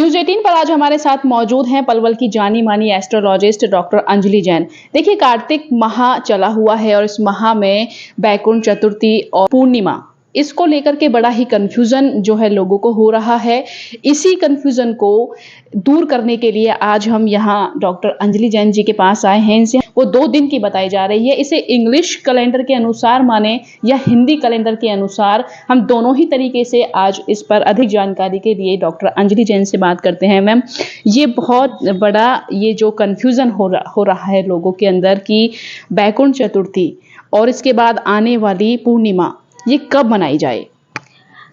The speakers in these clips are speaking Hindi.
न्यूज़ 18 पर आज हमारे साथ मौजूद हैं पलवल की जानी मानी एस्ट्रोलॉजिस्ट डॉक्टर अंजलि जैन। देखिए, कार्तिक माह चला हुआ है और इस माह में बैकुंठ चतुर्थी और पूर्णिमा, इसको लेकर के बड़ा ही कंफ्यूजन जो है लोगों को हो रहा है। इसी कंफ्यूजन को दूर करने के लिए आज हम यहाँ डॉक्टर अंजलि जैन जी के पास आए हैं। इनसे वो 2 दिन की बताई जा रही है, इसे इंग्लिश कैलेंडर के अनुसार माने या हिंदी कैलेंडर के अनुसार, हम दोनों ही तरीके से आज इस पर अधिक जानकारी के लिए डॉक्टर अंजलि जैन से बात करते हैं। मैम, ये बहुत बड़ा ये जो कंफ्यूजन हो रहा है लोगों के अंदर कि बैकुंठ चतुर्थी और इसके बाद आने वाली पूर्णिमा ये कब मनाई जाए?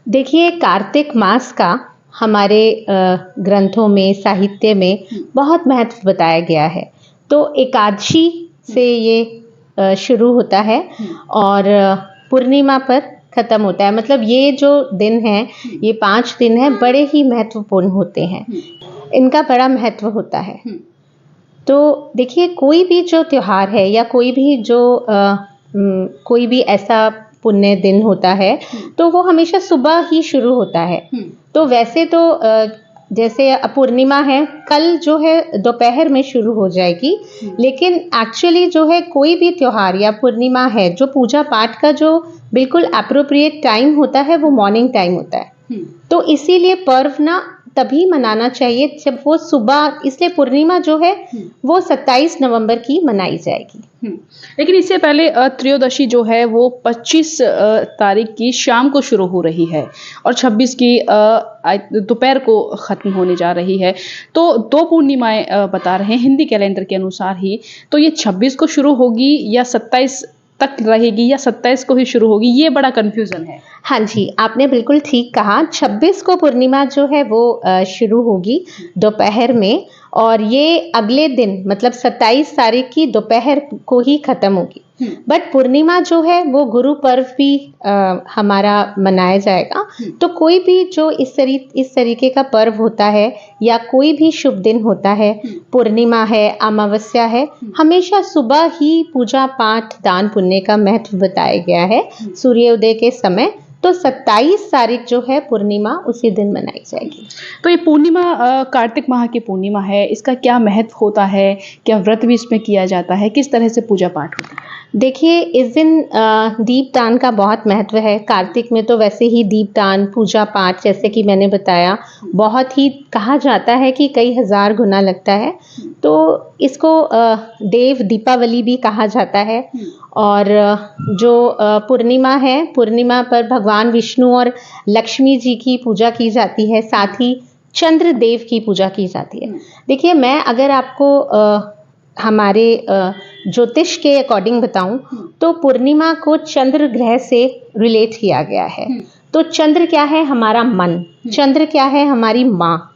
देखिए, कार्तिक मास का हमारे ग्रंथों में, साहित्य में बहुत महत्व बताया गया है। तो एकादशी से ये शुरू होता है और पूर्णिमा पर ख़त्म होता है। मतलब ये जो दिन है, ये 5 दिन है, बड़े ही महत्वपूर्ण होते हैं। इनका बड़ा महत्व होता है। तो देखिए, कोई भी जो त्यौहार है या कोई भी ऐसा पुण्य दिन होता है, तो वो हमेशा सुबह ही शुरू होता है। तो वैसे तो जैसे पूर्णिमा है, कल जो है दोपहर में शुरू हो जाएगी, लेकिन एक्चुअली जो है कोई भी त्योहार या पूर्णिमा है, जो पूजा पाठ का जो बिल्कुल एप्रोप्रिएट टाइम होता है, वो मॉर्निंग टाइम होता है। तो इसीलिए पर्व ना तभी मनाना चाहिए जब वो सुबह, इसलिए पूर्णिमा जो है वो 27 नवंबर की मनाई जाएगी। लेकिन इससे पहले त्रयोदशी जो है वो 25 तारीख की शाम को शुरू हो रही है और 26 की दोपहर को ख़त्म होने जा रही है। तो 2 पूर्णिमाएं बता रहे हैं हिंदी कैलेंडर के अनुसार ही। तो ये 26 को शुरू होगी या 27 तक रहेगी या 27 को ही शुरू होगी, ये बड़ा कंफ्यूजन है। हाँ जी, आपने बिल्कुल ठीक कहा। 26 को पूर्णिमा जो है वो शुरू होगी दोपहर में और ये अगले दिन मतलब 27 तारीख की दोपहर को ही ख़त्म होगी। बट पूर्णिमा जो है वो गुरु पर्व भी हमारा मनाया जाएगा। तो कोई भी जो इस तरीके का पर्व होता है या कोई भी शुभ दिन होता है, पूर्णिमा है, अमावस्या है, हमेशा सुबह ही पूजा पाठ, दान पुण्य का महत्व बताया गया है सूर्योदय के समय। तो 27 तारीख जो है पूर्णिमा उसी दिन मनाई जाएगी। तो ये पूर्णिमा कार्तिक माह की पूर्णिमा है, इसका क्या महत्व होता है? क्या व्रत भी इसमें किया जाता है? किस तरह से पूजा पाठ होता है? देखिए, इस दिन दीपदान का बहुत महत्व है। कार्तिक में तो वैसे ही दीपदान, पूजा पाठ, जैसे कि मैंने बताया, बहुत ही कहा जाता है कि कई हजार गुना लगता है। तो इसको देव दीपावली भी कहा जाता है। और जो पूर्णिमा है, पूर्णिमा पर भगवान विष्णु और लक्ष्मी जी की पूजा की जाती है, साथ ही चंद्र देव की पूजा की जाती है। देखिए, मैं अगर आपको हमारे ज्योतिष के अकॉर्डिंग बताऊं तो पूर्णिमा को चंद्र ग्रह से रिलेट किया गया है। तो चंद्र क्या है? हमारा मन। चंद्र क्या है? हमारी माँ।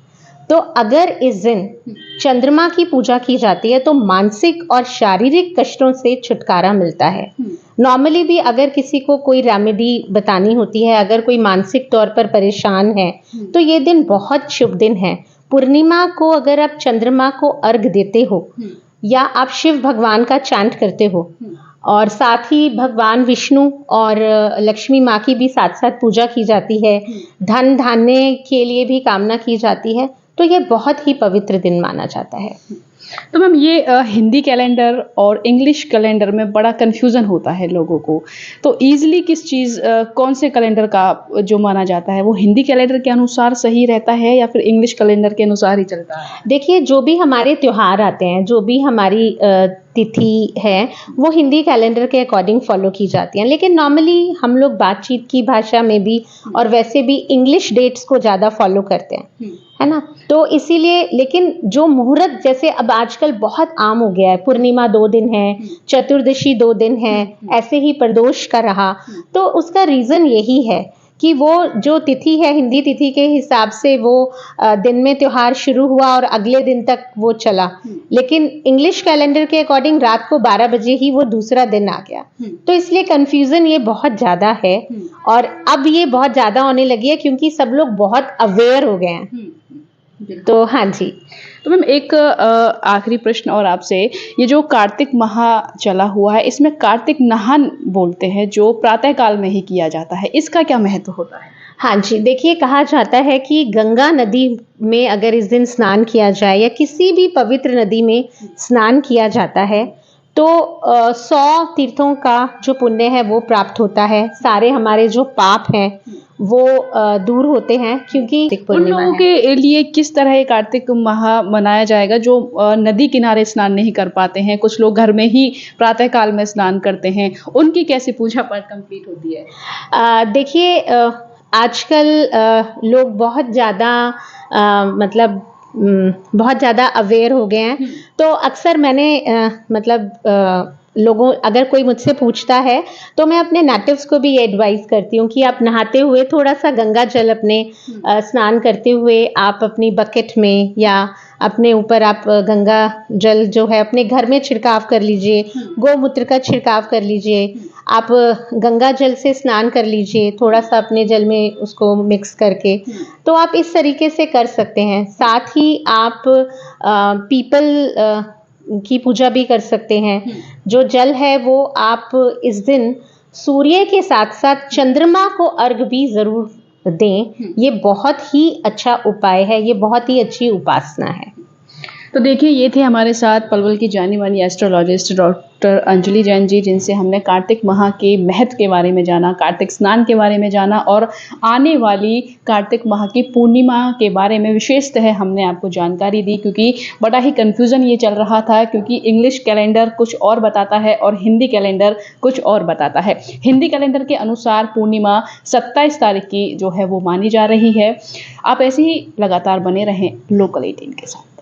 तो अगर इस दिन चंद्रमा की पूजा की जाती है तो मानसिक और शारीरिक कष्टों से छुटकारा मिलता है। नॉर्मली भी अगर किसी को कोई रेमेडी बतानी होती है, अगर कोई मानसिक तौर पर परेशान है, तो ये दिन बहुत शुभ दिन है। पूर्णिमा को अगर आप चंद्रमा को अर्घ देते हो या आप शिव भगवान का चैंट करते हो और साथ ही भगवान विष्णु और लक्ष्मी माँ की भी साथ साथ पूजा की जाती है, धन धान्य के लिए भी कामना की जाती है, तो ये बहुत ही पवित्र दिन माना जाता है। तो मैम, ये हिंदी कैलेंडर और इंग्लिश कैलेंडर में बड़ा कंफ्यूजन होता है लोगों को। तो ईजिली कौन से कैलेंडर का जो माना जाता है वो हिंदी कैलेंडर के अनुसार सही रहता है या फिर इंग्लिश कैलेंडर के अनुसार ही चलता है? देखिए, जो भी हमारे त्योहार आते हैं, जो भी हमारी तिथि है, वो हिंदी कैलेंडर के अकॉर्डिंग फॉलो की जाती हैं। लेकिन नॉर्मली हम लोग बातचीत की भाषा में भी और वैसे भी इंग्लिश डेट्स को ज़्यादा फॉलो करते हैं, है ना? तो इसीलिए, लेकिन जो मुहूर्त जैसे अब आजकल बहुत आम हो गया है, पूर्णिमा 2 दिन है, चतुर्दशी 2 दिन है, ऐसे ही प्रदोष का रहा। तो उसका रीज़न यही है कि वो जो तिथि है, हिंदी तिथि के हिसाब से वो दिन में त्योहार शुरू हुआ और अगले दिन तक वो चला। लेकिन इंग्लिश कैलेंडर के अकॉर्डिंग रात को 12 बजे ही वो दूसरा दिन आ गया। तो इसलिए कंफ्यूजन ये बहुत ज़्यादा है और अब ये बहुत ज़्यादा होने लगी है क्योंकि सब लोग बहुत अवेयर हो गए हैं। तो हाँ जी। तो मैम, एक आखिरी प्रश्न और आपसे, ये जो कार्तिक माह चला हुआ है, इसमें कार्तिक नहान बोलते हैं जो प्रातः काल में ही किया जाता है, इसका क्या महत्व होता है? हाँ जी, देखिए कहा जाता है कि गंगा नदी में अगर इस दिन स्नान किया जाए या किसी भी पवित्र नदी में स्नान किया जाता है तो 100 तीर्थों का जो पुण्य है वो प्राप्त होता है। सारे हमारे जो पाप हैं वो दूर होते हैं क्योंकि कार्तिक उन पूर्णिमा लोगों है। के लिए किस तरह ये कार्तिक माह मनाया जाएगा जो नदी किनारे स्नान नहीं कर पाते हैं? कुछ लोग घर में ही प्रातः काल में स्नान करते हैं, उनकी कैसे पूजा पाठ कंप्लीट होती है? देखिए आजकल लोग बहुत ज़्यादा मतलब बहुत ज़्यादा अवेयर हो गए हैं। तो अक्सर मैंने लोगों अगर कोई मुझसे पूछता है तो मैं अपने नेटिव्स को भी ये एडवाइस करती हूँ कि आप नहाते हुए थोड़ा सा गंगा जल अपने स्नान करते हुए आप अपनी बकेट में या अपने ऊपर आप गंगा जल जो है अपने घर में छिड़काव कर लीजिए, गोमूत्र का छिड़काव कर लीजिए, आप गंगा जल से स्नान कर लीजिए, थोड़ा सा अपने जल में उसको मिक्स करके। तो आप इस तरीके से कर सकते हैं। साथ ही आप पीपल की पूजा भी कर सकते हैं। जो जल है वो आप इस दिन सूर्य के साथ साथ चंद्रमा को अर्घ भी ज़रूर दें। ये बहुत ही अच्छा उपाय है, ये बहुत ही अच्छी उपासना है। तो देखिए ये थे हमारे साथ पलवल की जानी मानी एस्ट्रोलॉजिस्ट डॉक्टर अंजलि जैन जी, जिनसे हमने कार्तिक माह के महत्व के बारे में जाना, कार्तिक स्नान के बारे में जाना और आने वाली कार्तिक माह की पूर्णिमा के बारे में विशेषतः हमने आपको जानकारी दी, क्योंकि बड़ा ही कन्फ्यूज़न ये चल रहा था क्योंकि इंग्लिश कैलेंडर कुछ और बताता है और हिंदी कैलेंडर कुछ और बताता है। हिंदी कैलेंडर के अनुसार पूर्णिमा 27 तारीख की जो है वो मानी जा रही है। आप ऐसे ही लगातार बने रहें लोकल 18 के साथ।